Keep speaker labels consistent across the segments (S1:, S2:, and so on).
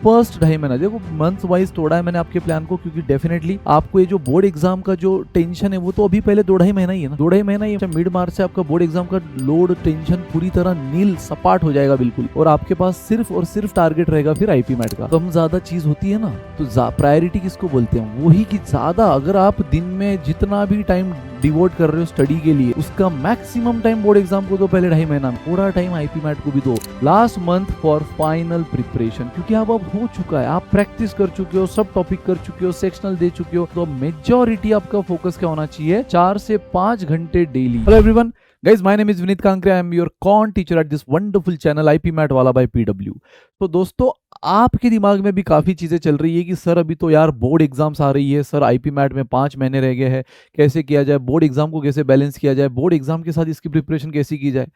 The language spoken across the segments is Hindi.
S1: फर्स्ट ढाई महीना देखो मंथ वाइज तोड़ा है मैंने आपके प्लान को, क्योंकि डेफिनेटली आपको ये जो बोर्ड एग्जाम का जो टेंशन है वो तो अभी पहले 2 ढाई महीना ही है ना, 2 ढाई महीना ही मिड मार्च से आपका बोर्ड एग्जाम का लोड टेंशन पूरी तरह नील सपाट हो जाएगा बिल्कुल, और आपके पास सिर्फ और सिर्फ टारगेट रहेगा फिर आईपी मैट का। कम ज्यादा चीज होती है ना, तो प्रायोरिटी किसको बोलते हैं, वही की ज्यादा। अगर आप दिन में जितना भी टाइम डिवोट कर रहे हो स्टडी के लिए, उसका मैक्सिमम टाइम बोर्ड एग्जाम को दो पहले 2.5 महीना में, थोड़ा टाइम आईपी मैट को भी दो last month for final preparation, क्योंकि अब हो चुका है, आप प्रैक्टिस कर चुके हो, सब टॉपिक कर चुके हो, सेक्शनल दे चुके हो, तो मेजॉरिटी आपका फोकस क्या होना चाहिए, 4 से 5 घंटे daily. Hello everyone, guys, my name is Vinit Kankre. I am your con teacher at this wonderful channel IP Mat वाला by PW। तो दोस्तों आपके दिमाग में भी काफ़ी चीज़ें चल रही है कि सर अभी तो यार बोर्ड एग्जाम्स आ रही है, सर आईपी मैट में 5 महीने रह गए हैं, कैसे किया जाए, बोर्ड एग्जाम को कैसे बैलेंस किया जाए, बोर्ड एग्जाम के साथ इसकी प्रिपरेशन कैसे की जाए।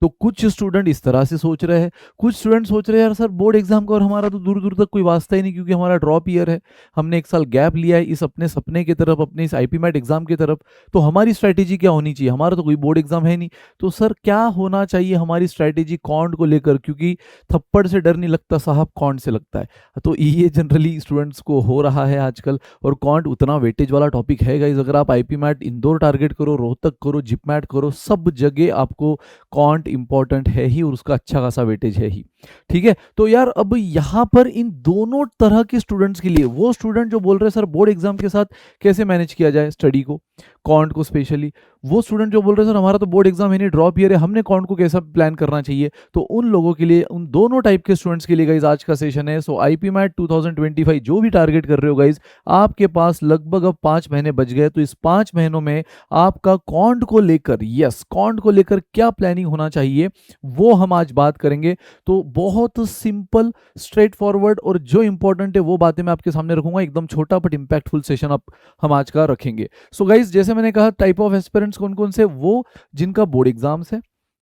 S1: तो कुछ स्टूडेंट इस तरह से सोच रहे हैं, कुछ स्टूडेंट सोच रहे हैं यार सर बोर्ड एग्जाम का और हमारा तो दूर दूर तक कोई वास्ता ही नहीं, क्योंकि हमारा ड्रॉप ईयर है, हमने 1 साल गैप लिया है इस अपने सपने की तरफ, अपने इस आईपी मैट एग्जाम की तरफ। तो हमारी स्ट्रैटेजी क्या होनी चाहिए, हमारा तो कोई बोर्ड एग्जाम है नहीं, तो सर क्या होना चाहिए हमारी स्ट्रैटेजी कॉन्ट को लेकर, क्योंकि थप्पड़ से डर नहीं लगता साहब, कॉन्ट से लगता है। तो ये जनरली स्टूडेंट्स को हो रहा है आजकल, और कॉन्ट उतना वेटेज वाला टॉपिक है गाइस। अगर आप आईपी मैट इंदौर टारगेट करो, रोहतक करो, जिप मैट करो, सब जगह आपको कॉन्ट इंपॉर्टेंट है ही, और उसका अच्छा खासा वेटेज है ही। ठीक है, तो यार अब यहाँ पर इन दोनों तरह के स्टूडेंट्स के लिए, वो स्टूडेंट जो बोल रहे हैं सर बोर्ड एग्जाम के साथ कैसे मैनेज किया जाए स्टडी को, कॉन्ट को स्पेशली, वो स्टूडेंट जो बोल रहे हैं सर हमारा तो बोर्ड एग्जाम है नहीं, ड्रॉप ईयर है, हमने कॉन्ट को कैसा प्लान करना चाहिए, तो उन लोगों के लिए, उन दोनों टाइप के स्टूडेंट्स के लिए गाइज आज का सेशन है। सो आईपी मैट 2025 जो भी टारगेट कर रहे हो गाइज, आपके पास लगभग अब 5 महीने बच गए, तो इस 5 महीनों में आपका कॉन्ट को लेकर, यस कॉन्ट को लेकर क्या प्लानिंग होना चाहिए वो हम आज बात करेंगे। तो बहुत सिंपल, स्ट्रेट फॉरवर्ड, और जो इंपॉर्टेंट है वो बातें मैं आपके सामने रखूंगा, एकदम छोटा बट इंपैक्टफुल सेशन आप हम आज का रखेंगे। सो गाइज जैसे मैंने कहा टाइप ऑफ एस्पिरेंट्स कौन कौन से, वो जिनका बोर्ड एग्जाम्स है,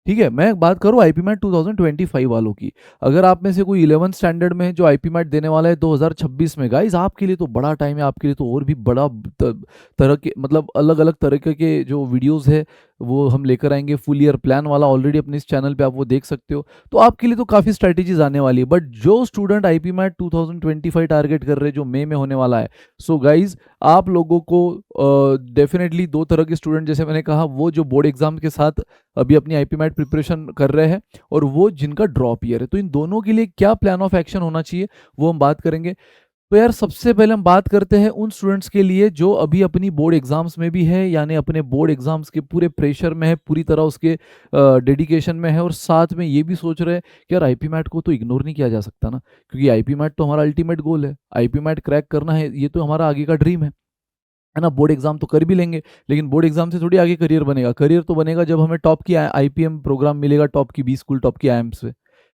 S1: ठीक है। मैं बात करूं आईपी मैट 2025 वालों की, अगर आप में से कोई 11th स्टैंडर्ड में जो आईपी मैट देने वाला है 2026 में, गाइज आपके लिए तो बड़ा टाइम है, आपके लिए तो और भी बड़ा तरह के, मतलब अलग अलग तरह के जो वीडियोस है वो हम लेकर आएंगे, फुल ईयर प्लान वाला ऑलरेडी अपने इस चैनल पे आप वो देख सकते हो। तो आपके लिए तो काफ़ी स्ट्रैटेजीज आने वाली है, बट जो स्टूडेंट आईपी मैट 2025 टारगेट कर रहे हैं जो मई में होने वाला है, सो गाइज आप लोगों को डेफिनेटली दो तरह के स्टूडेंट, जैसे मैंने कहा, वो जो बोर्ड एग्जाम के साथ अभी अपनी आईपी मैट प्रिपरेशन कर रहे हैं, और वो जिनका ड्रॉप ईयर है, तो इन दोनों के लिए क्या प्लान ऑफ एक्शन होना चाहिए वो हम बात करेंगे। तो यार सबसे पहले हम बात करते हैं उन स्टूडेंट्स के लिए जो अभी अपनी बोर्ड एग्जाम्स में भी है, यानी अपने बोर्ड एग्जाम्स के पूरे प्रेशर में है, पूरी तरह उसके डेडिकेशन में है, और साथ में ये भी सोच रहे हैं कि यार आईपी मैट को तो इग्नोर नहीं किया जा सकता ना, क्योंकि आईपी मैट तो हमारा अल्टीमेट गोल है, आईपी मैट क्रैक करना है, ये तो हमारा आगे का ड्रीम है ना। बोर्ड एग्जाम तो कर भी लेंगे, लेकिन बोर्ड एग्जाम से थोड़ी आगे करियर बनेगा, करियर तो बनेगा जब हमें टॉप की आईपीएम प्रोग्राम मिलेगा, टॉप की बी स्कूल, टॉप की आईएम से।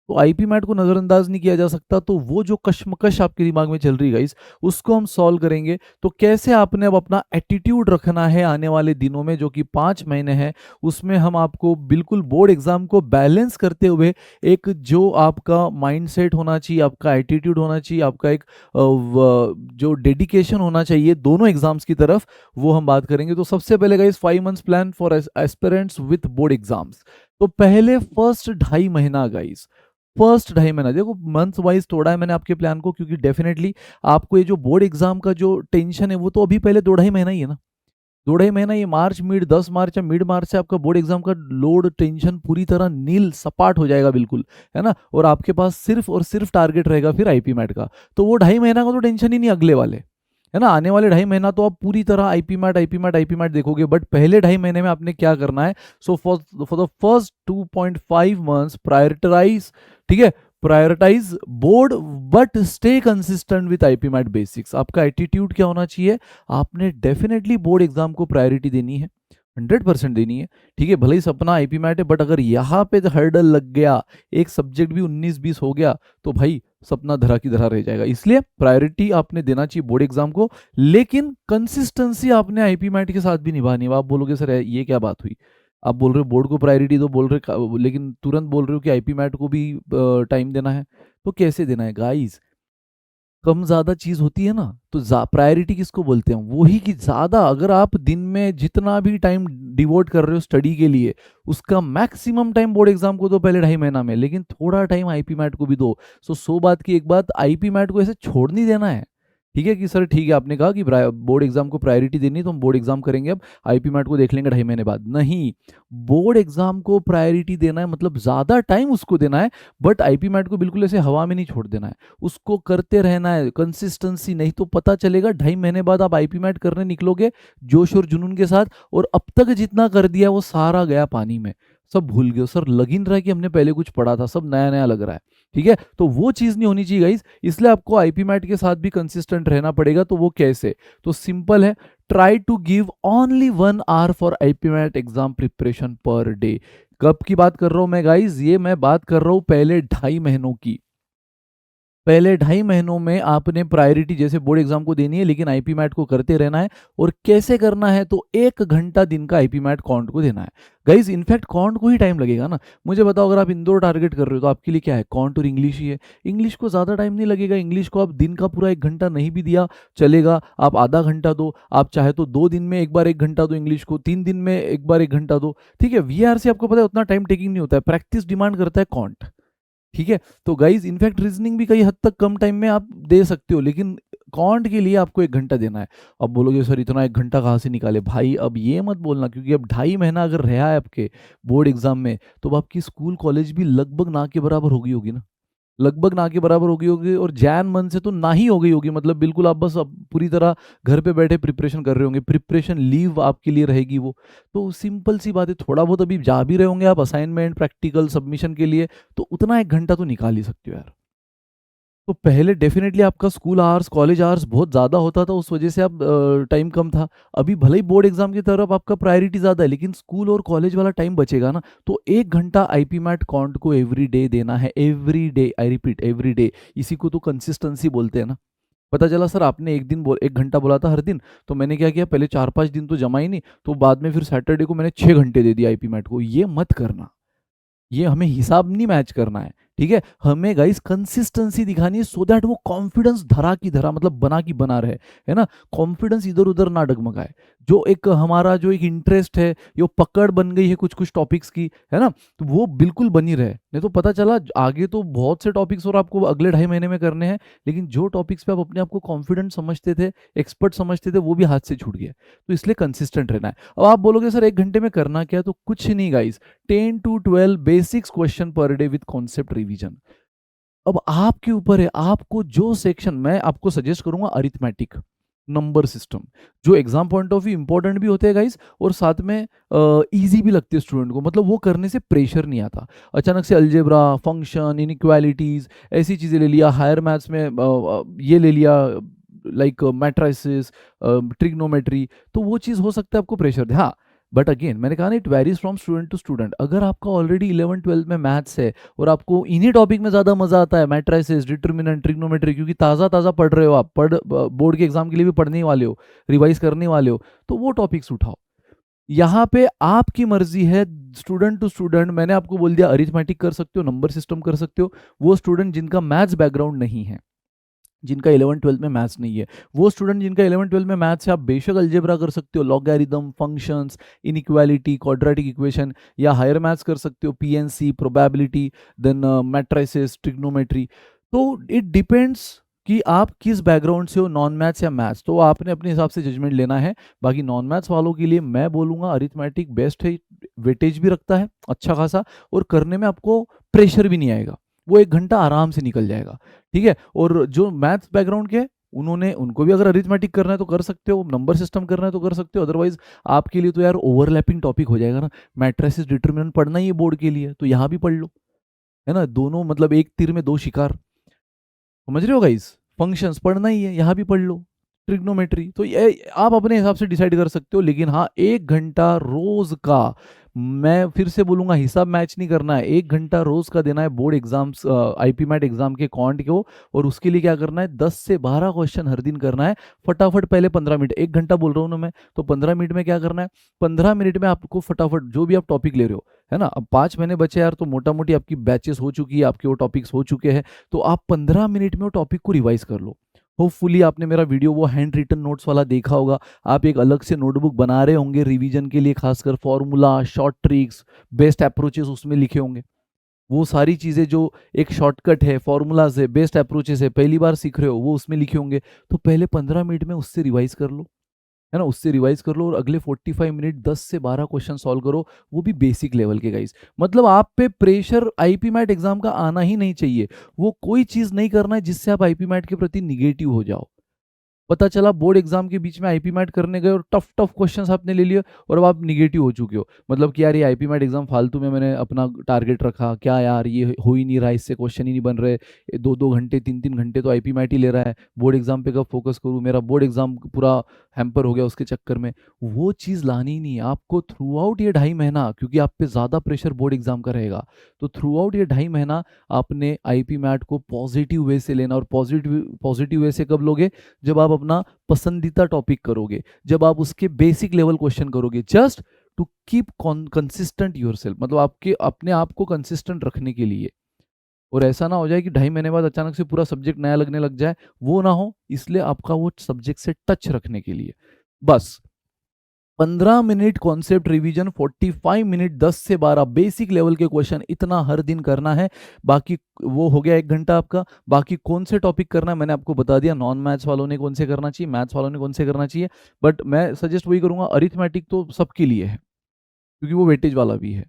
S1: तो आईपी मैट को नज़रअंदाज नहीं किया जा सकता। तो वो जो कश्मकश आपके दिमाग में चल रही है गाइस, उसको हम सॉल्व करेंगे। तो कैसे आपने अब अपना एटीट्यूड रखना है आने वाले दिनों में, जो कि 5 महीने हैं, उसमें हम आपको बिल्कुल बोर्ड एग्जाम को बैलेंस करते हुए एक जो आपका माइंडसेट होना चाहिए, आपका एटीट्यूड होना चाहिए, आपका एक जो डेडिकेशन होना चाहिए दोनों एग्जाम्स की तरफ, वो हम बात करेंगे। तो सबसे पहले guys 5 months plan for aspirants with board exams. तो पहले फर्स्ट 2.5 महीना गाइस, फर्स्ट 2.5 महीना देखो मंथ वाइज तोड़ा है मैंने आपके प्लान को, क्योंकि डेफिनेटली आपको ये जो बोर्ड एग्जाम का जो टेंशन है वो तो अभी पहले 2 ढाई महीना ही है ना, 2 ढाई महीना, ये मार्च मिड 10 मार्च या मिड मार्च से आपका बोर्ड एग्जाम का लोड टेंशन पूरी तरह नील सपाट हो जाएगा बिल्कुल, है ना, और आपके पास सिर्फ और सिर्फ टारगेट रहेगा फिर आईपी मैट का। तो वो 2.5 महीना का तो टेंशन ही नहीं अगले वाले, है ना, आने वाले 2.5 महीना तो आप पूरी तरह IP MAT IP MAT IP MAT देखोगे, बट पहले 2.5 महीने में आपने क्या करना है। So for the first 2.5 months prioritize, ठीक है, prioritize board but stay consistent with IP MAT basics. आपका एटीट्यूड क्या होना चाहिए, आपने डेफिनेटली बोर्ड एग्जाम को प्रायोरिटी देनी है, 100% देनी है, ठीक है। भले ही सपना आईपी मैट है, बट अगर यहाँ पे हर्डल लग गया, एक सब्जेक्ट भी 19-20 हो गया, तो भाई सपना धरा की धरा रह जाएगा। इसलिए प्रायोरिटी आपने देना चाहिए बोर्ड एग्जाम को, लेकिन कंसिस्टेंसी आपने आईपी मैट के साथ भी निभानी है। आप बोलोगे सर ये क्या बात हुई, आप बोल रहे हो बोर्ड को प्रायोरिटी दो, बोल रहे लेकिन तुरंत बोल रहे हो कि आईपी मैट को भी टाइम देना है, तो कैसे देना है गाइस। कम ज़्यादा चीज़ होती है ना, तो प्रायोरिटी किसको बोलते हैं? वही कि ज़्यादा, अगर आप दिन में जितना भी टाइम डिवोट कर रहे हो स्टडी के लिए, उसका मैक्सिमम टाइम बोर्ड एग्जाम को दो पहले 2.5 महीना में, लेकिन थोड़ा टाइम आईपी मैट को भी दो। सो बात की एक बात, आईपी मैट को ऐसे छोड़ नहीं देना है। ठीक है कि सर ठीक है, आपने कहा कि बोर्ड एग्जाम को प्रायोरिटी देनी, तो हम बोर्ड एग्जाम करेंगे, अब आईपी मैट को देख लेंगे 2.5 महीने बाद। नहीं, बोर्ड एग्जाम को प्रायोरिटी देना है, मतलब ज़्यादा टाइम उसको देना है, बट आईपी मैट को बिल्कुल ऐसे हवा में नहीं छोड़ देना है, उसको करते रहना है, कंसिस्टेंसी। नहीं तो पता चलेगा 2.5 महीने बाद आप आईपी मैट करने निकलोगे जोश और जुनून के साथ, और अब तक जितना कर दिया वो सारा गया पानी में, सब भूल गए सर, लग ही नहीं रहा है कि हमने पहले कुछ पढ़ा था, सब नया नया लग रहा है। ठीक है, तो वो चीज़ नहीं होनी चाहिए गाइस, इसलिए आपको आईपी मैट के साथ भी कंसिस्टेंट रहना पड़ेगा। तो वो कैसे? तो सिंपल है, try to give only 1 hour for IP MAT exam preparation per day. कब की बात कर रहा हूं मैं गाइस? ये मैं बात कर रहा हूं पहले 2.5 महीनों की। पहले 2.5 महीनों में आपने प्रायोरिटी जैसे बोर्ड एग्जाम को देनी है, लेकिन आईपी मैट को करते रहना है। और कैसे करना है? तो 1 घंटा दिन का आईपी मैट कॉन्ट को देना है गाइज। इनफैक्ट कॉन्ट को ही टाइम लगेगा ना। मुझे बताओ, अगर आप इंदौर टारगेट कर रहे हो तो आपके लिए क्या है? कॉन्ट और इंग्लिश ही है। इंग्लिश को ज़्यादा टाइम नहीं लगेगा, इंग्लिश को आप दिन का पूरा 1 घंटा नहीं भी दिया चलेगा, आप आधा घंटा दो, आप चाहे तो 2 दिन में एक बार 1 घंटा दो इंग्लिश को, 3 दिन में एक बार 1 घंटा दो। ठीक है, वीआर से आपको पता है उतना टाइम टेकिंग नहीं होता है, प्रैक्टिस डिमांड करता है कॉन्ट। ठीक है, तो गाइज इनफैक्ट रीजनिंग भी कई हद तक कम टाइम में आप दे सकते हो, लेकिन कॉन्ट के लिए आपको 1 घंटा देना है। अब बोलोगे सर इतना 1 घंटा कहाँ से निकाले? भाई अब ये मत बोलना, क्योंकि अब 2.5 महीना अगर रहा है आपके बोर्ड एग्जाम में, तो अब आपकी स्कूल कॉलेज भी लगभग ना के बराबर हो गई होगी ना, लगभग ना के बराबर हो गई होगी। और जैन मन से तो ना ही हो गई होगी, मतलब बिल्कुल आप बस अब पूरी तरह घर पे बैठे प्रिपरेशन कर रहे होंगे, प्रिपरेशन लीव आपके लिए रहेगी वो। तो सिंपल सी बात है, थोड़ा बहुत अभी जा भी रहे होंगे आप असाइनमेंट प्रैक्टिकल सबमिशन के लिए, तो उतना 1 घंटा तो निकाल ही सकते हो यार। तो पहले डेफिनेटली आपका स्कूल आवर्स कॉलेज आवर्स बहुत ज़्यादा होता था, उस वजह से आप टाइम कम था। अभी भले ही बोर्ड एग्जाम की तरफ आपका प्रायोरिटी ज़्यादा है, लेकिन स्कूल और कॉलेज वाला टाइम बचेगा ना। तो 1 घंटा आईपी मैट कॉन्ट को एवरी डे देना है, every day, I repeat every day. इसी को तो कंसिस्टेंसी बोलते हैं ना। पता चला सर आपने 1 घंटा बोला था हर दिन, तो मैंने क्या किया, पहले 4-5 दिन तो जमा ही नहीं, तो बाद में फिर सैटरडे को मैंने 6 घंटे दे दिया आईपी मैट को। ये मत करना, ये हमें हिसाब नहीं मैच करना है। ठीक है, हमें गाइस कंसिस्टेंसी दिखानी है, सो दैट वो कॉन्फिडेंस धरा की धरा, मतलब बना की बना रहे, है ना। कॉन्फिडेंस इधर उधर ना डगमगाए। जो एक हमारा जो एक इंटरेस्ट है, ये पकड़ बन गई है कुछ कुछ टॉपिक्स की, है ना, तो वो बिल्कुल बनी रहे। नहीं तो पता चला आगे तो बहुत से टॉपिक्स और आपको अगले 2.5 महीने में करने हैं, लेकिन जो टॉपिक्स पे आप अपने आप को कॉन्फिडेंट समझते थे, एक्सपर्ट समझते थे, वो भी हाथ से छूट गया। तो इसलिए कंसिस्टेंट रहना है। अब आप बोलोगे सर 1 घंटे में करना क्या है? तो कुछ नहीं guys, 10 to 12 basics question per day with concept revision. अब आपके ऊपर है, आपको जो सेक्शन, मैं आपको सजेस्ट करूंगा अरिथमेटिक, नंबर सिस्टम, जो exam point of view important भी होते हैं गाइस, और साथ में इजी भी लगते हैं स्टूडेंट को, मतलब वो करने से प्रेशर नहीं आता। अचानक से अलजेब्रा, फंक्शन, इनइक्वालिटीज, ऐसी चीज़ें ले लिया, हायर मैथ्स में ये ले लिया, लाइक मैट्रिसेस, ट्रिग्नोमेट्री, तो वो चीज़ हो सकता है आपको प्रेशर दे। हाँ, बट अगेन मैंने कहा ना, it varies from student to student. अगर आपका ऑलरेडी 11th-12th में मैथ्स है और आपको इन्हीं टॉपिक में ज़्यादा मजा आता है, मैट्रिसेस, डिटर्मिनेंट, ट्रिग्नोमेट्री, क्योंकि ताज़ा ताज़ा पढ़ रहे हो आप, बोर्ड के एग्जाम के लिए भी पढ़ने वाले हो, रिवाइज करने वाले हो, तो वो टॉपिक्स उठाओ। यहाँ पे आपकी मर्जी है, स्टूडेंट टू स्टूडेंट। मैंने आपको बोल दिया अरिथमेटिक कर सकते हो, नंबर सिस्टम कर सकते हो। वो स्टूडेंट जिनका मैथ्स बैकग्राउंड नहीं है, जिनका 11th-12th में मैथ्स नहीं है, वो स्टूडेंट जिनका 11th-12th में मैथ्स है, आप बेशक अलजेब्रा कर सकते हो, logarithm, functions, inequality, quadratic equation, या हायर मैथ्स कर सकते हो, PNC, probability, then matrices, trigonometry. तो इट डिपेंड्स कि आप किस बैकग्राउंड से हो, नॉन मैथ्स या मैथ्स, तो आपने अपने हिसाब से जजमेंट लेना है। बाकी नॉन मैथ्स वालों के लिए मैं बोलूँगा अरिथमेटिक बेस्ट है, वेटेज भी रखता है अच्छा खासा, और करने में आपको प्रेशर भी नहीं आएगा, वो 1 घंटा आराम से निकल जाएगा। ठीक है, और जो मैथ्स बैकग्राउंड के उनको भी अगर अरिथमेटिक करना है तो कर सकते हो, नंबर सिस्टम करना है तो कर सकते हो। अदरवाइज आपके लिए तो यार ओवरलैपिंग टॉपिक हो जाएगा ना। मैट्रिसेस, डिटरमिनेंट पढ़ना ही है बोर्ड के लिए, तो यहाँ भी पढ़ लो, है ना। दोनों मतलब एक तीर में दो शिकार, समझ रहे हो गाइस। फंक्शंस पढ़ना ही है, यहाँ भी पढ़ लो, ट्रिग्नोमेट्री, तो ये आप अपने हिसाब से डिसाइड कर सकते हो। लेकिन हाँ, 1 घंटा रोज का, मैं फिर से बोलूंगा, हिसाब मैच नहीं करना है, 1 घंटा रोज का देना है board exams, IP MAT exam के कॉन्ट को। और उसके लिए क्या करना है, 10 से 12 क्वेश्चन हर दिन करना है फटाफट। पहले 15 मिनट, 1 घंटा बोल रहा हूँ ना मैं, तो 15 मिनट में क्या करना है, 15 मिनट में आपको फटाफट जो भी आप टॉपिक ले रहे हो, है ना। अब 5 महीने बचे यार, तो मोटा मोटी आपकी बैचेस हो चुकी है, आपके वो टॉपिक्स हो चुके हैं, तो आप 15 मिनट में वो टॉपिक को रिवाइज कर लो। होपफुली आपने मेरा वीडियो वो हैंड रिटन नोट्स वाला देखा होगा। आप एक अलग से नोटबुक बना रहे होंगे रिवीजन के लिए, खासकर formula, short tricks, best approaches उसमें लिखे होंगे। वो सारी चीज़ें जो एक शॉर्टकट है, फॉर्मूलाज है, बेस्ट अप्रोचेस है, पहली बार सीख रहे हो वो उसमें लिखे होंगे। तो पहले 15 मिनट में उससे रिवाइज कर लो, है ना, उससे रिवाइज कर लो और अगले 45 मिनट 10 से 12 क्वेश्चन सॉल्व करो, वो भी बेसिक लेवल के गाइस। मतलब आप पे प्रेशर आईपी मैट एग्जाम का आना ही नहीं चाहिए। वो कोई चीज़ नहीं करना है जिससे आप आईपी मैट के प्रति निगेटिव हो जाओ। पता चला बोर्ड एग्जाम के बीच में आईपी मैट करने गए और टफ टफ क्वेश्चंस आपने ले लिए और अब आप निगेटिव हो चुके हो, मतलब कि यार ये आईपी मैट एग्जाम फालतू में मैंने अपना टारगेट रखा, क्या यार ये हो ही नहीं रहा, इससे क्वेश्चन ही नहीं बन रहे, 2-2 घंटे 3-3 घंटे तो आईपी मैट ही ले रहा है, बोर्ड एग्जाम पे कब फोकस करूँ, मेरा बोर्ड एग्जाम पूरा हैम्पर हो गया उसके चक्कर में। वो चीज़ लानी ही नहीं है आपको थ्रू आउट ये 2.5 महीना, क्योंकि आप पे ज़्यादा प्रेशर बोर्ड एग्जाम का रहेगा। तो थ्रू आउट ये 2.5 महीना आपने आईपी मैट को पॉजिटिव वे से लेना, और पॉजिटिव वे से कब लोगे, जब आप अपना पसंदीदा टॉपिक करोगे, जब आप उसके बेसिक लेवल क्वेश्चन करोगे, just to keep consistent yourself, मतलब आपके अपने आप को कंसिस्टेंट रखने के लिए। और ऐसा ना हो जाए कि 2.5 महीने बाद अचानक से पूरा सब्जेक्ट नया लगने लग जाए, वो ना हो, इसलिए आपका वो सब्जेक्ट से टच रखने के लिए बस 15 मिनट कॉन्सेप्ट रिवीजन, 45 मिनट 10 से 12 बेसिक लेवल के क्वेश्चन, इतना हर दिन करना है। बाकी वो हो गया 1 घंटा आपका। बाकी कौन से टॉपिक करना है मैंने आपको बता दिया, नॉन मैथ्स वालों ने कौन से करना चाहिए, मैथ्स वालों ने कौन से करना चाहिए, बट मैं सजेस्ट वही करूंगा, अरिथमेटिक तो सबके लिए है क्योंकि वो वेटेज वाला भी है,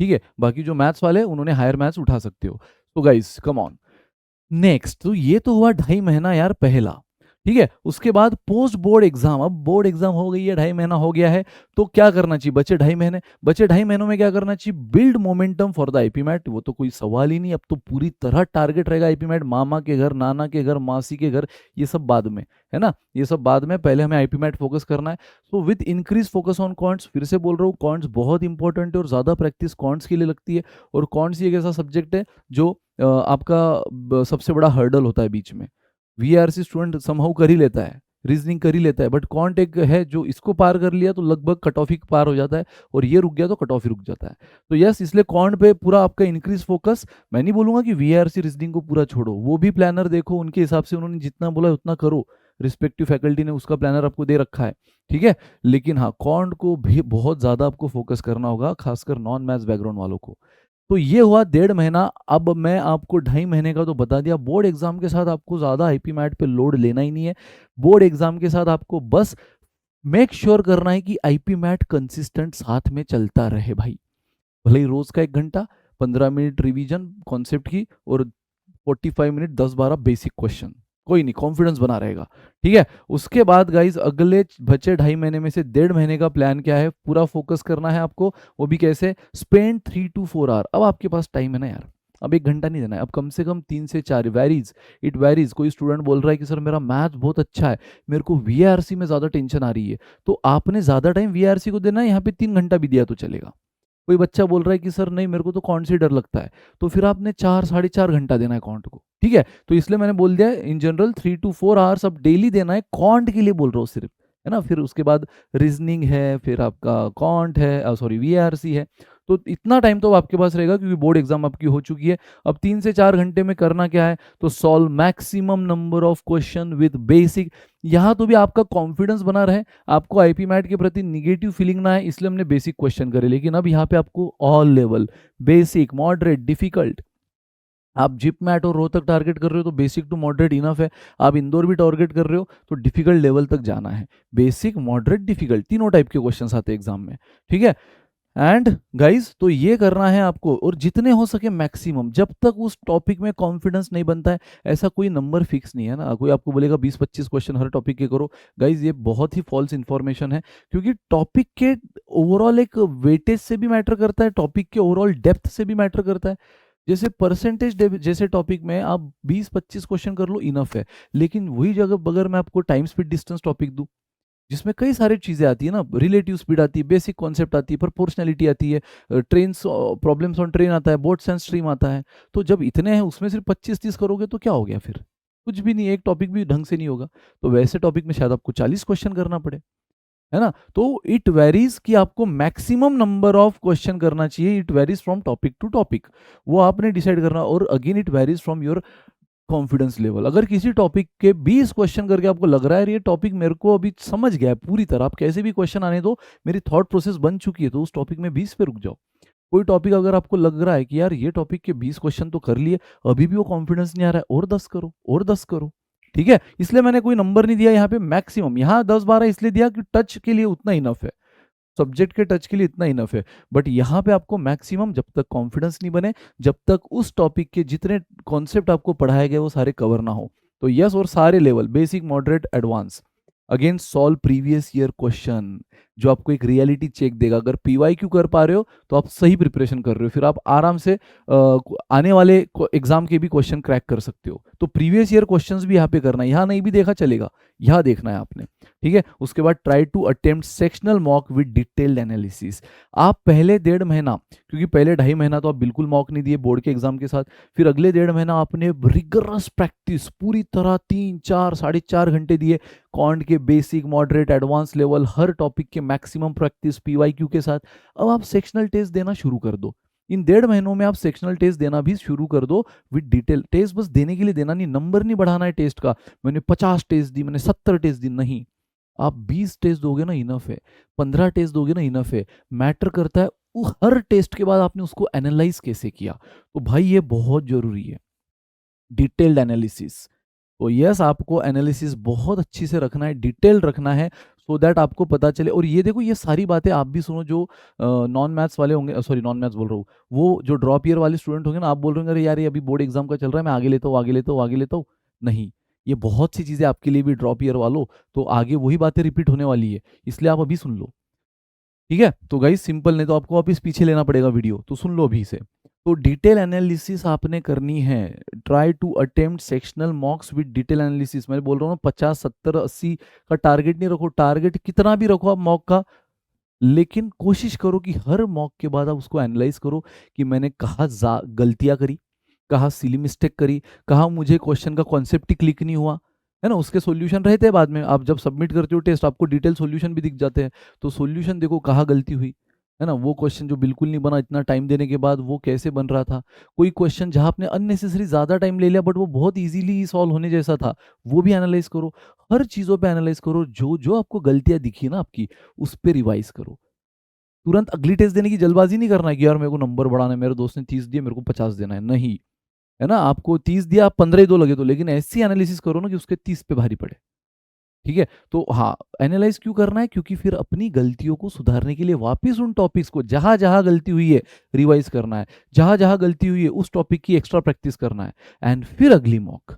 S1: ठीक है। बाकी जो मैथ्स वाले उन्होंने हायर मैथ्स उठा सकते हो। तो गाइस कम ऑन, नेक्स्ट, तो ये तो हुआ 2.5 महीना यार पहला, ठीक है। उसके बाद पोस्ट बोर्ड एग्जाम, अब बोर्ड एग्जाम हो गई है, 2.5 महीना हो गया है, तो क्या करना चाहिए, बचे 2.5 महीने, बचे 2.5 महीनों में क्या करना चाहिए, build momentum for the IP MAT. वो तो कोई सवाल ही नहीं, अब तो पूरी तरह टारगेट रहेगा आईपी मैट, मामा के घर, नाना के घर, मासी के घर, ये सब बाद में, है ना, ये सब बाद में, पहले हमें आईपी मैट फोकस करना है। So with increase focus on counts, फिर से बोल रहा हूँ कॉन्ट्स बहुत इंपॉर्टेंट है और ज्यादा प्रैक्टिस कॉन्ट्स के लिए लगती है। और कॉन्ट्स एक ऐसा सब्जेक्ट है जो आपका सबसे बड़ा हर्डल होता है बीच में। वीआरसी स्टूडेंट समहाउ कर ही लेता है, रीजनिंग कर ही लेता है, बट कॉन्ट एक है जो इसको पार कर लिया तो लगभग कट ऑफ ही पार हो जाता है, और ये रुक गया तो कट ऑफ ही रुक जाता है। तो यस, इसलिए कॉन्ट पे पूरा आपका इंक्रीज फोकस। मैं नहीं बोलूंगा कि वीआरसी रीजनिंग को पूरा छोड़ो, वो भी प्लानर देखो, उनके हिसाब से उन्होंने जितना बोला उतना करो, रिस्पेक्टिव फैकल्टी ने उसका प्लानर आपको दे रखा है, ठीक है। लेकिन हाँ, कॉन्ट को भी बहुत ज्यादा आपको फोकस करना होगा, खासकर नॉन मैथ्स बैकग्राउंड वालों को। तो ये हुआ 1.5 महीना। अब मैं आपको 2.5 महीने का तो बता दिया। बोर्ड एग्जाम के साथ आपको ज्यादा आईपी मैट पे लोड लेना ही नहीं है। बोर्ड एग्जाम के साथ आपको बस मेक श्योर करना है कि आईपी मैट कंसिस्टेंट साथ में चलता रहे भाई। भले ही रोज का 1 घंटा, 15 मिनट रिवीजन कॉन्सेप्ट की और 45 मिनट 10-12 बेसिक क्वेश्चन, कोई नहीं, कॉन्फिडेंस बना रहेगा, ठीक है। उसके बाद गाइज अगले बचे 2.5 महीने में से 1.5 महीने का प्लान क्या है, पूरा फोकस करना है आपको। वो भी कैसे, स्पेंड 3 to 4 आवर। अब आपके पास टाइम है ना यार, अब 1 घंटा नहीं देना है, अब कम से कम 3 से 4, वेरीज, इट वेरीज। कोई स्टूडेंट बोल रहा है कि सर मेरा मैथ बहुत अच्छा है, मेरे को वीआरसी में ज्यादा टेंशन आ रही है, तो आपने ज्यादा टाइम वीआरसी को देना है, यहाँ पे 3 घंटा भी दिया तो चलेगा। कोई बच्चा बोल रहा है कि सर नहीं मेरे को तो कौन से डर लगता है, तो फिर आपने 4-4.5 घंटा देना है कॉन्ट को, ठीक है। तो इसलिए मैंने बोल दिया इन जनरल 3 to 4 आवर्स अब डेली देना है, कॉन्ट के लिए बोल रहा हूँ सिर्फ, है ना। फिर उसके बाद रीजनिंग है, फिर आपका कॉन्ट है, सॉरी वीआरसी है। तो इतना टाइम तो आपके पास रहेगा क्योंकि बोर्ड एग्जाम आपकी हो चुकी है। अब 3 से 4 घंटे में करना क्या है, तो solve maximum number of question with basic. यहाँ तो भी आपका कॉन्फिडेंस बना रहे, आपको आईपी मैट के प्रति निगेटिव फीलिंग ना है, इसलिए हमने बेसिक क्वेश्चन करे। लेकिन अब यहाँ पे आपको all level, basic, moderate, difficult, आप जिप मैट और रो तक टारगेट कर रहे हो तो बेसिक टू मॉडरेट इनफ है। आप इंदौर भी टारगेट कर रहे हो तो डिफिकल्ट लेवल तक जाना है। बेसिक, मॉडरेट, डिफिकल्ट, तीनों टाइप के क्वेश्चन आते हैं एग्जाम में, ठीक है। एंड गाइज, तो ये करना है आपको, और जितने हो सके मैक्सिमम, जब तक उस टॉपिक में कॉन्फिडेंस नहीं बनता है। ऐसा कोई नंबर फिक्स नहीं है ना, कोई आपको बोलेगा 20-25 क्वेश्चन हर टॉपिक के करो, गाइज ये बहुत ही फॉल्स इंफॉर्मेशन है, क्योंकि टॉपिक के ओवरऑल एक वेटेज से भी मैटर करता है, टॉपिक के ओवरऑल डेप्थ से भी मैटर करता है। जैसे परसेंटेज जैसे टॉपिक में आप 20-25 क्वेश्चन कर लो इनफ है, लेकिन वही जगह अगर मैं आपको टाइम स्पीड डिस्टेंस टॉपिक दूं जिसमें कई सारी चीजें आती है ना, रिलेटिव स्पीड आती है, बेसिक कॉन्सेप्ट आती है, प्रोपोर्शनैलिटी आती है, ट्रेन प्रॉब्लम्स ऑन ट्रेन आता है, बोट्स एंड स्ट्रीम आता है, तो जब इतने हैं उसमें सिर्फ 25-30 करोगे तो क्या हो गया, फिर कुछ भी नहीं, एक टॉपिक भी ढंग से नहीं होगा। तो वैसे टॉपिक में शायद आपको 40 क्वेश्चन करना पड़े, है ना। तो इट वेरीज कि आपको मैक्सिमम नंबर ऑफ क्वेश्चन करना चाहिए, it varies from topic to topic, वो आपने डिसाइड करना। और again it varies from your confidence level. अगर किसी टॉपिक के 20 क्वेश्चन करके आपको लग रहा है ये टॉपिक मेरे को अभी समझ गया है पूरी तरह, आप कैसे भी क्वेश्चन आने दो, मेरी थॉट प्रोसेस बन चुकी है, तो उस टॉपिक में 20 पे रुक जाओ। कोई टॉपिक अगर आपको लग रहा है कि यार ये टॉपिक के 20 क्वेश्चन तो कर लिए, अभी भी वो कॉन्फिडेंस नहीं आ रहा है, और 10 करो, और 10 करो। ठीक है, इसलिए मैंने कोई नंबर नहीं दिया यहाँ पे, मैक्सिमम यहाँ 10-12 इसलिए दिया कि टच के लिए उतना इनफ है, सब्जेक्ट के टच के लिए इतना इनफ है। बट यहाँ पे आपको मैक्सिमम, जब तक कॉन्फिडेंस नहीं बने, जब तक उस टॉपिक के जितने कॉन्सेप्ट आपको पढ़ाए गए वो सारे कवर ना हो, तो यस, और सारे level basic, moderate, advance. Again solve previous year question, जो आपको एक रियलिटी चेक देगा। अगर पीवाईक्यू कर पा रहे हो तो आप सही प्रिपरेशन कर रहे हो, फिर आप आराम से आने वाले एग्जाम के भी क्वेश्चन क्रैक कर सकते हो। तो प्रीवियस ईयर क्वेश्चंस भी यहाँ पे करना है, यहाँ नहीं भी देखा चलेगा, यहाँ देखना है आपने। ठीक है, उसके बाद try to attempt sectional mock with detailed analysis. आप पहले 1.5 महीना, क्योंकि पहले 2.5 महीना तो आप बिल्कुल मॉक नहीं दिए बोर्ड के एग्जाम के साथ, फिर अगले 1.5 महीना आपने रिगरस प्रैक्टिस पूरी तरह 3-4 4.5 घंटे दिए, कॉन्ट के बेसिक, मॉडरेट, एडवांस लेवल, हर टॉपिक के मैक्सिमम प्रैक्टिस पीवाईक्यू के साथ। अब आप सेक्शनल टेस्ट देना शुरू कर दो। इन 1.5 महीनों में आप सेक्शनल टेस्ट देना भी शुरू कर दो विद डिटेल। टेस्ट बस देने के लिए देना नहीं, नंबर नहीं बढ़ाना है टेस्ट का, मैंने 50 टेस्ट दी, मैंने 70 टेस्ट दी, नहीं। आप 20 टेस्ट दोगे ना इनफ है, 15 टेस्ट दोगे ना इनफ है। मैटर करता है हर टेस्ट के बाद आपने उसको एनालाइज कैसे किया, तो भाई ये बहुत जरूरी है, डिटेल्ड एनालिसिस। तो यस, आपको एनालिसिस बहुत अच्छी से रखना है, डिटेल रखना है, सो दैट आपको पता चले। और ये देखो, ये सारी बातें आप भी सुनो, जो नॉन मैथ्स वाले होंगे, सॉरी नॉन मैथ्स बोल रहा हूँ, वो जो ड्रॉप ईयर वाले स्टूडेंट होंगे ना, आप बोल रहे होंगे अरे यार ये अभी बोर्ड एग्जाम का चल रहा है, मैं आगे लेता हूँ, आगे लेता हूँ, आगे लेता हूँ। नहीं, ये बहुत सी चीज़ें आपके लिए भी ड्रॉप ईयर वालों, तो आगे वही बातें रिपीट होने वाली है, इसलिए आप अभी सुन लो। ठीक है, तो गाइस सिंपल, नहीं तो आपको वापिस पीछे लेना पड़ेगा वीडियो, तो सुन लो अभी से। तो डिटेल एनालिसिस आपने करनी है। Try to attempt sectional mocks with detail analysis. मैं बोल रहा हूँ 50, 70, 80 का टारगेट नहीं रखो, टारगेट कितना भी रखो आप मॉक का, लेकिन कोशिश करो कि हर मॉक के बाद आप उसको एनालाइज करो कि मैंने कहाँ गलतियां करी, कहाँ सिली मिस्टेक करी, कहाँ मुझे क्वेश्चन का कॉन्सेप्ट ही क्लिक नहीं हुआ, है ना। उसके सॉल्यूशन रहते हैं बाद में, आप जब सबमिट करते हो टेस्ट आपको डिटेल सॉल्यूशन भी दिख जाते हैं, तो सॉल्यूशन देखो कहाँ गलती हुई, है ना। वो क्वेश्चन जो बिल्कुल नहीं बना इतना टाइम देने के बाद, वो कैसे बन रहा था। कोई क्वेश्चन जहाँ आपने अननेसेसरी ज़्यादा टाइम ले लिया बट वो बहुत इजीली सॉल्व होने जैसा था, वो भी एनालाइज करो। हर चीज़ों पे एनालाइज करो, जो जो आपको गलतियाँ दिखी ना आपकी, उस पर रिवाइज करो। तुरंत अगली टेस्ट देने की जल्दबाजी नहीं करना है कि यार मेरे को नंबर बढ़ाना है, मेरे दोस्त ने 30 दिए मेरे को 50 देना है, नहीं, है ना। आपको 30 दिया, आप 15 ही दो लगे तो, लेकिन ऐसी एनालिसिस करो ना कि उसके 30 पे भारी पड़े। ठीक है, तो हाँ, एनालाइज क्यों करना है, क्योंकि फिर अपनी गलतियों को सुधारने के लिए वापस उन टॉपिक्स को, जहां जहां गलती हुई है रिवाइज करना है, जहां जहां गलती हुई है उस टॉपिक की एक्स्ट्रा प्रैक्टिस करना है, एंड फिर अगली मॉक।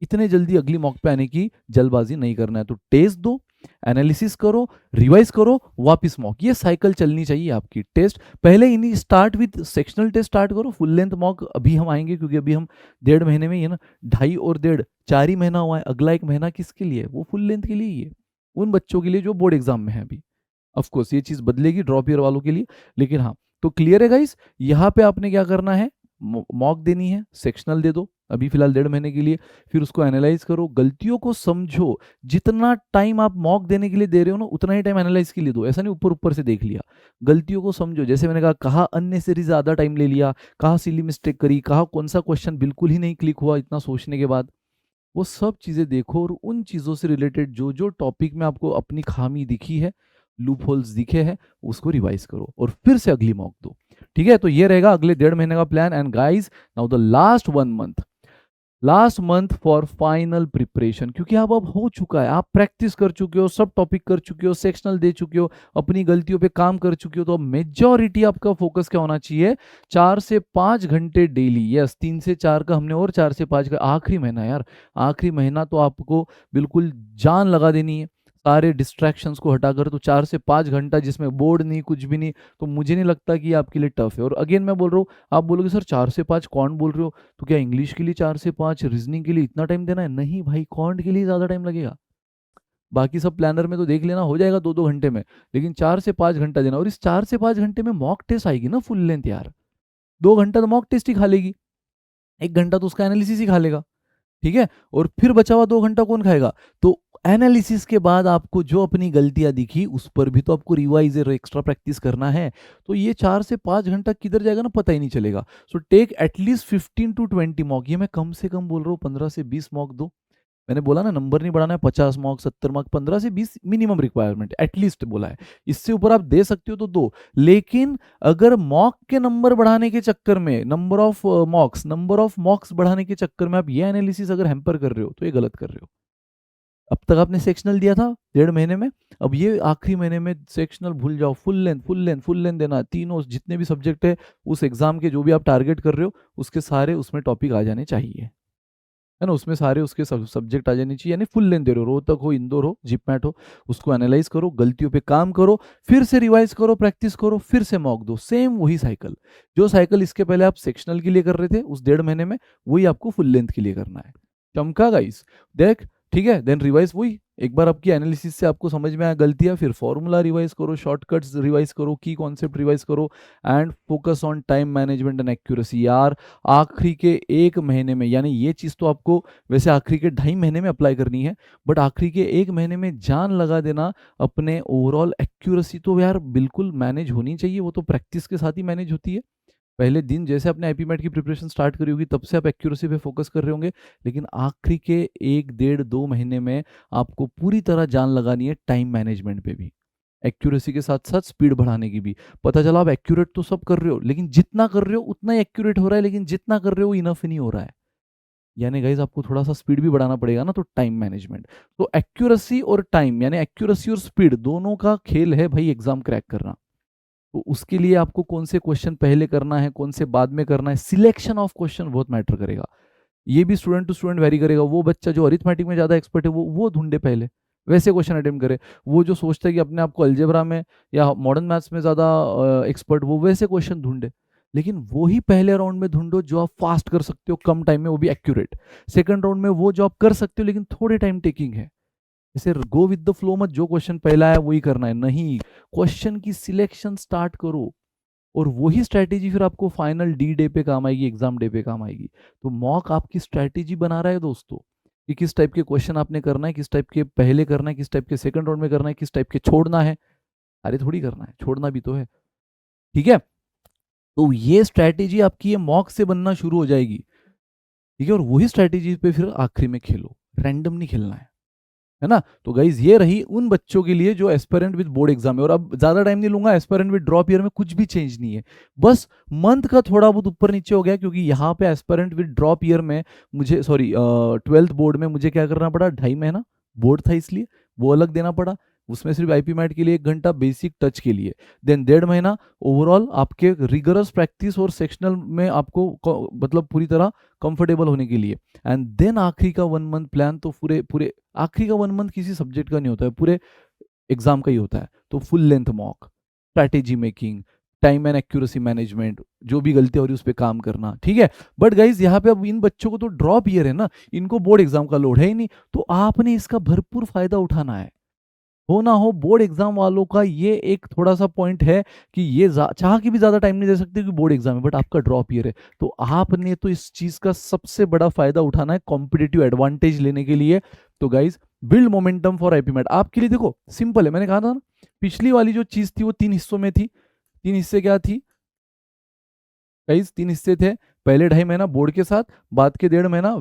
S1: इतने जल्दी अगली मॉक पे आने की जल्दबाजी नहीं करना है। तो टेस्ट दो, एनालिसिस करो, रिवाइज करो, वापस मॉक, ये साइकिल चलनी चाहिए आपकी। टेस्ट पहले इन्हीं start with sectional test start करो, फुल लेंथ मॉक अभी हम आएंगे, क्योंकि अभी हम 1.5 महीने में ही है ना, 2.5 और 1.5, 4 ही महीना हुआ है। अगला 1 महीना किसके लिए, वो फुल लेंथ के लिए ही है, उन बच्चों के लिए जो बोर्ड एग्जाम में है अभी। ऑफकोर्स ये चीज़ बदलेगी ड्रॉप ईयर वालों के लिए, लेकिन हाँ, तो क्लियर है गाइस। यहाँ पे आपने क्या करना है, मॉक देनी है, सेक्शनल दे दो अभी फिलहाल 1.5 महीने के लिए, फिर उसको एनालाइज करो, गलतियों को समझो। जितना टाइम आप मॉक देने के लिए दे रहे हो ना, उतना ही टाइम एनालाइज के लिए दो। ऐसा नहीं ऊपर ऊपर से देख लिया, गलतियों को समझो। जैसे मैंने कहा, कहाँ अननेसेसरी ज़्यादा टाइम ले लिया, कहाँ सिली मिस्टेक करी, कहाँ कौन सा क्वेश्चन बिल्कुल ही नहीं क्लिक हुआ इतना सोचने के बाद, वो सब चीज़ें देखो। और उन चीज़ों से रिलेटेड जो जो टॉपिक में आपको अपनी खामी दिखी है, लूप होल्स दिखे हैं, उसको रिवाइज करो और फिर से अगली मॉक दो। ठीक है, तो ये रहेगा अगले 1.5 महीने का plan. And guys, now the last month for final preparation, क्योंकि अब हो चुका है, आप प्रैक्टिस कर चुके हो, सब टॉपिक कर चुके हो, सेक्शनल दे चुके हो, अपनी गलतियों पे काम कर चुके हो, तो अब मेजॉरिटी आपका फोकस क्या होना चाहिए, 4 से 5 घंटे डेली। यस, 3 से 4 का हमने, और 4 से 5 का आखिरी महीना। यार आखिरी महीना तो आपको बिल्कुल जान लगा देनी है, सारे डिस्ट्रैक्शंस को हटाकर। तो 4 से 5 घंटा जिसमें बोर्ड नहीं, कुछ भी नहीं, तो मुझे नहीं लगता कि ये आपके लिए टफ है। और अगेन मैं बोल रहा हूँ, आप बोलोगे सर 4 से 5 कौन बोल रहे हो, तो क्या इंग्लिश के लिए 4 से 5, रीजनिंग के लिए इतना टाइम देना है? नहीं भाई, कॉन्ट के लिए ज़्यादा टाइम लगेगा। बाकी सब प्लानर में तो देख लेना हो जाएगा 2-2 घंटे में, लेकिन 4 से 5 घंटा देना। और इस 4 से 5 घंटे में मॉक टेस्ट आएगी ना फुल लेंथ, यार 2 घंटा तो मॉक टेस्ट ही खा लेगी, 1 घंटा तो उसका एनालिसिस ही खा लेगा। ठीक है, और फिर बचा हुआ 2 घंटा कौन खाएगा? तो एनालिसिस के बाद आपको जो अपनी गलतियां दिखी उस पर भी तो आपको रिवाइज और एक्स्ट्रा प्रैक्टिस करना है। तो ये 4 से 5 घंटा किधर जाएगा ना पता ही नहीं चलेगा। So take at least 15 to 20 mock. ये मैं कम से कम बोल रहा हूँ, 15 से 20 मॉक दो। मैंने बोला ना नंबर नहीं बढ़ाना है, 50 मॉक 70 मॉक, 15 से 20 मिनिमम रिक्वायरमेंट एटलीस्ट बोला है। इससे ऊपर आप दे सकते हो तो दो, लेकिन अगर मॉक के नंबर बढ़ाने के चक्कर में, नंबर ऑफ मॉक्स बढ़ाने के चक्कर में आप ये एनालिसिस अगर हैम्पर कर रहे हो तो ये गलत कर रहे हो। अब तक आपने सेक्शनल दिया था 1.5 महीने में, अब ये आखिरी महीने में सेक्शनल भूल जाओ, फुल लेंथ देना। तीनों जितने भी सब्जेक्ट है उस एग्जाम के, जो भी आप टारगेट कर रहे हो उसके सारे उसमें टॉपिक आ जाने चाहिए, है ना, उसमें सारे उसके सब्जेक्ट आ जाने चाहिए। यानी फुल लेंथ दे रहे हो, रोहतक हो, इंदौर हो, जिपमैट हो, उसको एनालाइज करो, गलतियों पे काम करो, फिर से रिवाइज करो, प्रैक्टिस करो, फिर से मॉक दो। सेम वही साइकिल, जो साइकिल इसके पहले आप सेक्शनल के लिए कर रहे थे उस 1.5 महीने में, वही आपको फुल लेंथ के लिए करना है। चमका गाइस, देख ठीक है। देन रिवाइज वही, एक बार आपकी एनालिसिस से आपको समझ में आया गलतियां, फिर फॉर्मूला रिवाइज करो, शॉर्टकट्स रिवाइज करो, की कॉन्सेप्ट रिवाइज करो, and focus on time management and accuracy. यार आखिरी के 1 महीने में, यानी ये चीज़ तो आपको वैसे आखिरी के 2.5 महीने में अप्लाई करनी है, बट आखिरी के 1 महीने में जान लगा देना अपने ओवरऑल एक्यूरेसी। तो यार बिल्कुल मैनेज होनी चाहिए, वो तो प्रैक्टिस के साथ ही मैनेज होती है। पहले दिन जैसे आपने आईपीमेट की प्रिपरेशन स्टार्ट करी होगी तब से आप एक्यूरेसी पे फोकस कर रहे होंगे, लेकिन आखिरी के 1, 1.5, 2 महीने में आपको पूरी तरह जान लगानी है टाइम मैनेजमेंट पे भी, एक्यूरेसी के साथ साथ स्पीड बढ़ाने की भी। पता चला आप एक्यूरेट तो सब कर रहे हो, लेकिन जितना कर रहे हो उतना ही एक्यूरेट हो रहा है, लेकिन जितना कर रहे हो इनफ नहीं हो रहा है। यानी गाइज आपको थोड़ा सा स्पीड भी बढ़ाना पड़ेगा ना, तो टाइम मैनेजमेंट। तो एक्यूरेसी और टाइम, यानी एक्यूरेसी और स्पीड दोनों का खेल है भाई एग्जाम क्रैक करना। तो उसके लिए आपको कौन से क्वेश्चन पहले करना है, कौन से बाद में करना है, सिलेक्शन ऑफ क्वेश्चन बहुत मैटर करेगा। ये भी स्टूडेंट टू स्टूडेंट वेरी करेगा। वो बच्चा जो अरिथमेटिक में ज़्यादा एक्सपर्ट है वो ढूंढे पहले, वैसे क्वेश्चन अटेम्प्ट करे। वो जो सोचता है कि अपने आप को अलजेब्रा में या मॉडर्न मैथ्स में ज़्यादा एक्सपर्ट, वो वैसे क्वेश्चन ढूंढे। लेकिन वो ही पहले राउंड में ढूंढो जो आप फास्ट कर सकते हो कम टाइम में, वो भी एक्यूरेट। सेकंड राउंड में वो जो आप कर सकते हो लेकिन थोड़े टाइम टेकिंग है। जैसे गो विद द फ्लो मत, जो क्वेश्चन पहला है वही करना है, नहीं, क्वेश्चन की सिलेक्शन स्टार्ट करो, और वही स्ट्रैटेजी फिर आपको फाइनल डी डे पे काम आएगी, एग्जाम डे पे काम आएगी। तो मॉक आपकी स्ट्रैटेजी बना रहा है दोस्तों, कि किस टाइप के क्वेश्चन आपने करना है, किस टाइप के पहले करना है, किस टाइप के सेकंड राउंड में करना है, किस टाइप के छोड़ना है। अरे थोड़ी करना है, छोड़ना भी तो है, ठीक है। तो ये स्ट्रैटेजी आपकी ये मॉक से बनना शुरू हो जाएगी, ठीक है। और वही स्ट्रैटेजी पे फिर आखिरी में खेलो, रैंडम नहीं खेलना है ना। तो गाइज ये रही उन बच्चों के लिए जो एस्पिरेंट विद बोर्ड एग्जाम है। और अब ज्यादा टाइम नहीं लूंगा, एस्पिरेंट विद ड्रॉप ईयर में कुछ भी चेंज नहीं है, बस मंथ का थोड़ा बहुत ऊपर नीचे हो गया, क्योंकि यहाँ पे एस्पिरेंट विद ड्रॉप ईयर में मुझे, सॉरी 12th बोर्ड में मुझे क्या करना पड़ा, 2.5 महीना बोर्ड था इसलिए वो अलग देना पड़ा। उसमें सिर्फ आईपी मैट के लिए 1 घंटा बेसिक टच के लिए, देन 1.5 महीना ओवरऑल आपके रिगरस प्रैक्टिस और सेक्शनल में आपको मतलब पूरी तरह कंफर्टेबल होने के लिए, एंड देन आखिरी का 1 मंथ प्लान। तो पूरे पूरे आखिरी का 1 मंथ किसी सब्जेक्ट का नहीं होता है, पूरे एग्जाम का ही होता है। तो full length mock, strategy making, time and accuracy management, जो भी गलती हो रही है उस पर काम करना, ठीक है। बट गाइज यहाँ पे अब इन बच्चों को तो ड्रॉप ईयर है ना, इनको बोर्ड एग्जाम का लोड है ही नहीं, तो आपने इसका भरपूर फायदा उठाना है। हो ना हो बोर्ड एग्जाम वालों का ये एक थोड़ा सा पॉइंट है कि ये चाह के भी ज्यादा टाइम नहीं दे सकते क्योंकि बोर्ड एग्जाम है, बट आपका ड्रॉप ईयर है। तो आपने तो इस चीज का सबसे बड़ा फायदा उठाना है कॉम्पिटेटिव एडवांटेज लेने के लिए। तो गाइज बिल्ड मोमेंटम फॉर आईपीमेट आपके लिए देखो सिंपल है, मैंने कहा था ना, पिछली वाली जो चीज थी वो 3 हिस्सों में थी। 3 हिस्से क्या थी गाइज, 3 हिस्से थे। पहले 2.5 महीना बोर्ड के साथ, बाद के 1.5 महीना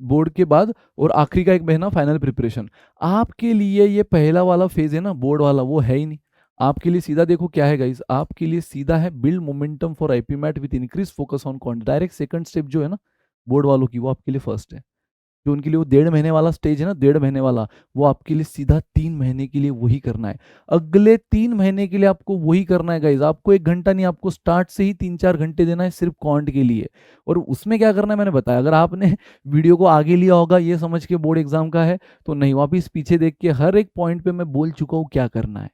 S1: बोर्ड के बाद, और आखिरी का 1 महीना फाइनल प्रिपरेशन। आपके लिए ये पहला वाला फेज है ना बोर्ड वाला, वो है ही नहीं। आपके लिए सीधा देखो क्या है गाइज, आपके लिए सीधा है build momentum for IPMAT with increase focus on quant. Direct second step जो है ना बोर्ड वालों की, वो आपके लिए फर्स्ट है। जो उनके लिए वो 1.5 महीने वाला स्टेज है ना, 1.5 महीने वाला, वो आपके लिए सीधा 3 महीने के लिए वही करना है। अगले 3 महीने के लिए आपको वही करना है गाइज। आपको 1 घंटा नहीं, आपको स्टार्ट से ही 3-4 घंटे देना है सिर्फ कॉन्ट के लिए। और उसमें क्या करना है मैंने बताया, अगर आपने वीडियो को आगे लिया होगा ये समझ के बोर्ड एग्जाम का है, तो नहीं, वापिस पीछे देख के हर एक पॉइंट पे मैं बोल चुका हूँ क्या करना है,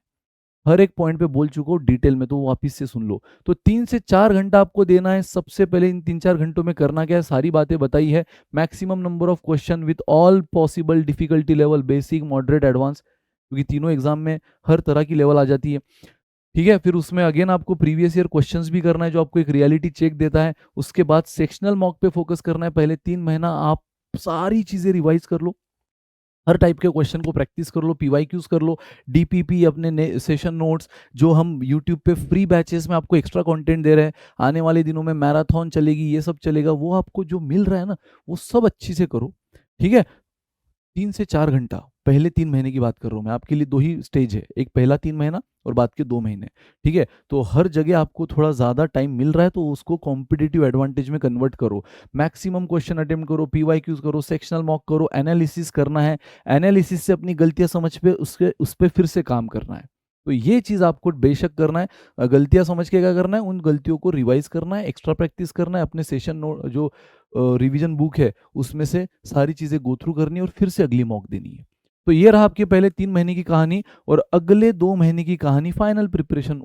S1: हर एक पॉइंट पे बोल चुका हूँ डिटेल में, तो वापिस से सुन लो। तो 3 से 4 घंटा आपको देना है। सबसे पहले इन 3-4 घंटों में करना क्या है, सारी बातें बताई है। Maximum number of question with all possible difficulty level, basic, moderate, advance, क्योंकि तीनों एग्जाम में हर तरह की लेवल आ जाती है, ठीक है। फिर उसमें अगेन आपको प्रीवियस ईयर क्वेश्चंस भी करना है जो आपको एक रियलिटी चेक देता है। उसके बाद सेक्शनल मॉक पे फोकस करना है। पहले 3 महीना आप सारी चीजें रिवाइज कर लो, हर टाइप के क्वेश्चन को प्रैक्टिस कर लो, पीवाईक्यूज कर लो, डीपीपी अपने सेशन नोट्स जो हम यूट्यूब पे फ्री बैचेस में आपको एक्स्ट्रा कंटेंट दे रहे हैं, आने वाले दिनों में मैराथन चलेगी, ये सब चलेगा, वो आपको जो मिल रहा है ना वो सब अच्छी से करो, ठीक है। 3 से 4 घंटा, पहले 3 महीने की बात कर रहा हूँ मैं, आपके लिए 2 ही स्टेज है, एक पहला 3 महीना और बाद के 2 महीने, ठीक है। तो हर जगह आपको थोड़ा ज़्यादा टाइम मिल रहा है तो उसको कॉम्पिटिटिव एडवांटेज में कन्वर्ट करो, मैक्सिमम क्वेश्चन अटेम्प्ट करो, पीवाईक्यूज करो, सेक्शनल मॉक करो, एनालिसिस करना है, एनालिसिस से अपनी गलतियां समझ पे उस पर फिर से काम करना है। तो ये चीज़ आपको बेशक करना है, गलतियां समझ के क्या करना है, उन गलतियों को रिवाइज करना है, एक्स्ट्रा प्रैक्टिस करना है, अपने सेशन नोट जो रिवीजन बुक है उसमें से सारी चीज़ें गो थ्रू करनी है और फिर से अगली मॉक देनी है। तो ये रहा आपके पहले 3 महीने की कहानी, और अगले 2 महीने की कहानी फाइनल प्रिपरेशन।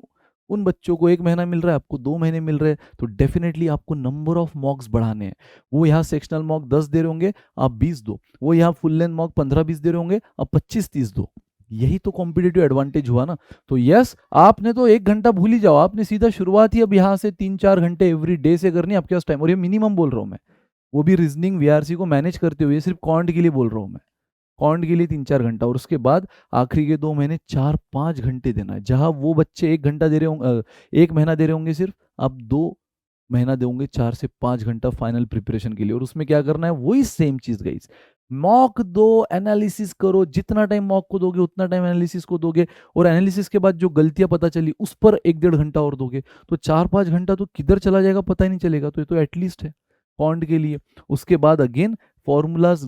S1: उन बच्चों को 1 महीना मिल रहा है, आपको 2 महीने मिल रहे हैं, तो डेफिनेटली आपको नंबर ऑफ मॉक्स बढ़ाने हैं। वो यहाँ सेक्शनल मॉक 10 दे रहे होंगे, आप 20 दो, वो यहाँ फुल लेंथ मॉक 15-20 दे रहे होंगे, आप 25-30 दो। यही तो कॉम्पिटेटिव एडवांटेज हुआ ना। तो यस, आपने तो 1 घंटा भूल ही जाओ, आपने सीधा शुरुआत ही अब यहाँ से 3-4 घंटे एवरी डे से करनी है आपके पास टाइम, और ये मिनिमम बोल रहा हूँ मैं, वो भी रीजनिंग वीआरसी को मैनेज करते हुए, सिर्फ कॉन्ट के लिए बोल रहा हूँ मैं, कॉन्ट के लिए 3-4 घंटा, और उसके बाद आखिरी के 2 महीने 4-5 घंटे देना है। जहां वो बच्चे 1 घंटा दे रहे होंगे, 1 महीना दे रहे होंगे सिर्फ, आप 2 महीना दोगे 4 से 5 घंटा फाइनल प्रिपरेशन के लिए, और उसमें क्या करना है, वही सेम चीज गई, मॉक दो, एनालिसिस करो, जितना टाइम मॉक को दोगे उतना टाइम एनालिसिस को दोगे, और एनालिसिस के बाद जो गलतियां पता चली उस पर 1-1.5 घंटा और दोगे, तो 4-5 घंटा तो किधर चला जाएगा पता ही नहीं चलेगा। तो ये तो एटलीस्ट है पॉइंट के लिए। उसके बाद अगेन फॉर्मूलाज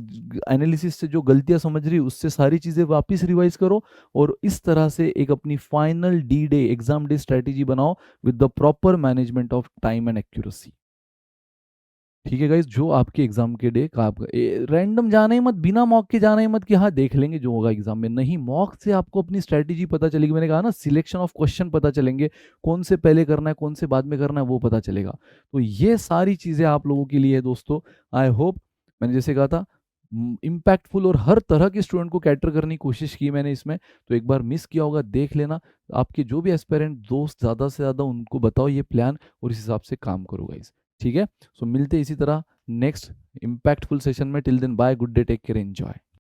S1: एनालिसिस से जो गलतियां समझ रही उससे सारी चीजें वापस रिवाइज करो, और इस तरह से एक अपनी final D day exam day strategy बनाओ with the proper management of time and accuracy. ठीक है गाइज, जो आपके एग्जाम के डे का आपका रैंडम जाना ही मत, बिना मॉक के जाना ही मत कि हाँ देख लेंगे जो होगा एग्जाम में, नहीं, मॉक से आपको अपनी स्ट्रेटेजी पता चलेगी। मैंने कहा ना, सिलेक्शन ऑफ क्वेश्चन पता चलेंगे, कौन से पहले करना है कौन से बाद में करना है वो पता चलेगा। तो ये सारी चीजें आप लोगों के लिए है दोस्तों। आई होप, मैंने जैसे कहा था इम्पैक्टफुल और हर तरह के स्टूडेंट को कैटर करने की कोशिश की मैंने इसमें, तो एक बार मिस किया होगा देख लेना, आपके जो भी एस्पेरेंट दोस्त ज़्यादा से ज़्यादा उनको बताओ ये प्लान, और इस हिसाब से काम करो गाइस, ठीक है। सो मिलते हैं इसी तरह नेक्स्ट इम्पैक्टफुल सेशन में। Till then bye, good day, take care, enjoy.